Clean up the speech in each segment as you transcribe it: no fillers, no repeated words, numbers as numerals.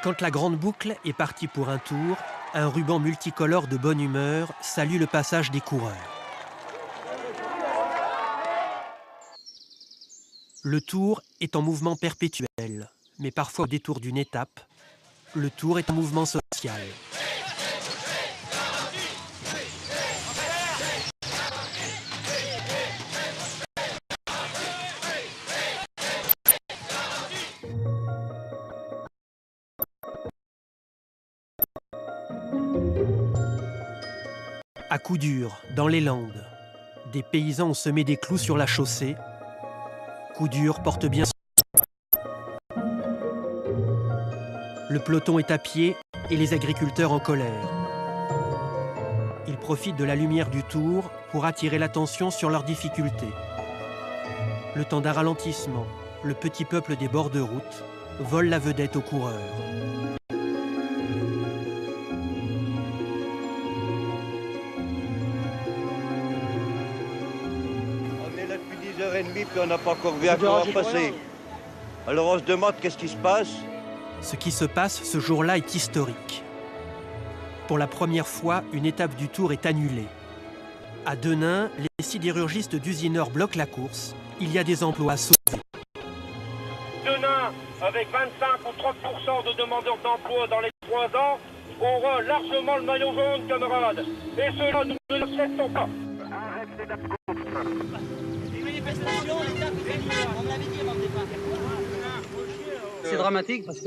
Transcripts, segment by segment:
Quand la grande boucle est partie pour un tour, un ruban multicolore de bonne humeur salue le passage des coureurs. Le tour est en mouvement perpétuel, mais parfois au détour d'une étape, le tour est un mouvement social. À coup dur, dans les Landes, des paysans ont semé des clous sur la chaussée. Coup dur porte bien. Le peloton est à pied et les agriculteurs en colère. Ils profitent de la lumière du tour pour attirer l'attention sur leurs difficultés. Le temps d'un ralentissement, le petit peuple des bords de route vole la vedette aux coureurs. On est là depuis 10h30 puis on n'a pas encore vu un coureur passer. Alors on se demande qu'est-ce qui se passe. Ce qui se passe ce jour-là est historique. Pour la première fois, une étape du Tour est annulée. À Denain, les sidérurgistes d'Usinor bloquent la course. Il y a des emplois à sauver. Denain, avec 25 ou 30% de demandeurs d'emploi dans les 3 ans, aura largement le maillot jaune, camarades. Et cela, nous ne l'acceptons pas. Les manifestations, l'étape est annulée. On me l'avait dit avant le départ. C'est dramatique parce que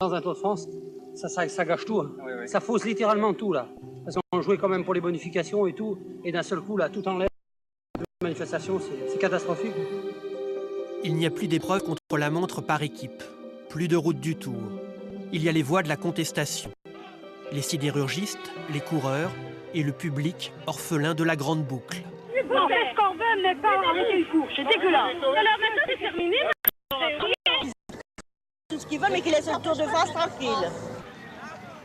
dans un Tour de France, ça gâche tout. Hein. Oui, oui. Ça fausse littéralement tout là. Parce qu'on jouait quand même pour les bonifications et tout, et d'un seul coup là, tout en l'air. La manifestation, c'est catastrophique. Il n'y a plus d'épreuve contre la montre par équipe. Plus de route du Tour. Il y a les voies de la contestation. Les sidérurgistes, les coureurs et le public orphelin de la grande boucle. En fait, ce qu'on veut, mais pas arrêter le cours. C'est dégueulasse. Alors maintenant, c'est terminé. Tout ce qu'ils veulent, mais qu'ils laissent le Tour de France tranquille.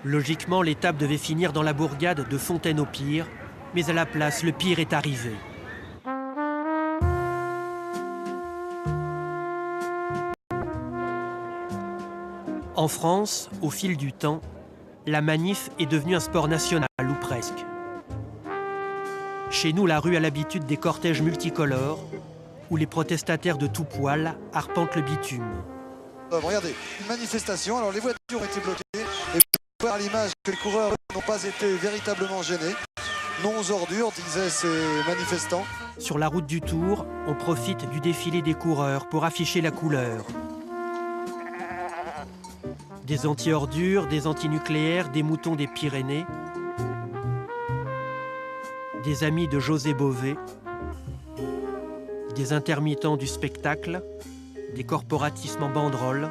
Logiquement, l'étape devait finir dans la bourgade de Fontaine-au-Pire, mais à la place, le pire est arrivé. En France, au fil du temps, la manif est devenue un sport national, ou presque. Chez nous, la rue a l'habitude des cortèges multicolores, où les protestataires de tout poil arpentent le bitume. Regardez, une manifestation, alors les voitures ont été bloquées, et vous pouvez voir à l'image que les coureurs n'ont pas été véritablement gênés. Non aux ordures, disaient ces manifestants. Sur la route du Tour, on profite du défilé des coureurs pour afficher la couleur. Des anti-ordures, des anti-nucléaires, des moutons des Pyrénées, des amis de José Bové, des intermittents du spectacle, des corporatismes en banderole,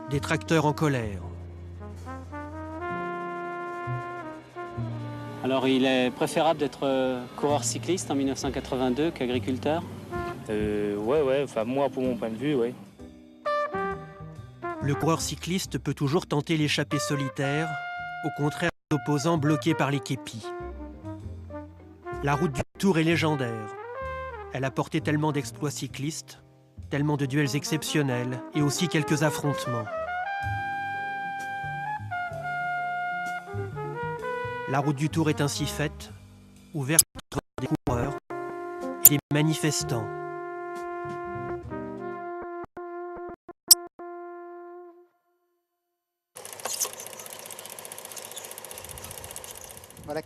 des tracteurs en colère. Alors il est préférable d'être coureur cycliste en 1982 qu'agriculteur? Ouais, enfin moi pour mon point de vue, ouais. Le coureur cycliste peut toujours tenter l'échappée solitaire, au contraire des opposants bloqués par les képis. La route du Tour est légendaire. Elle a porté tellement d'exploits cyclistes, tellement de duels exceptionnels et aussi quelques affrontements. La route du Tour est ainsi faite, ouverte pour des coureurs et des manifestants. Voilà,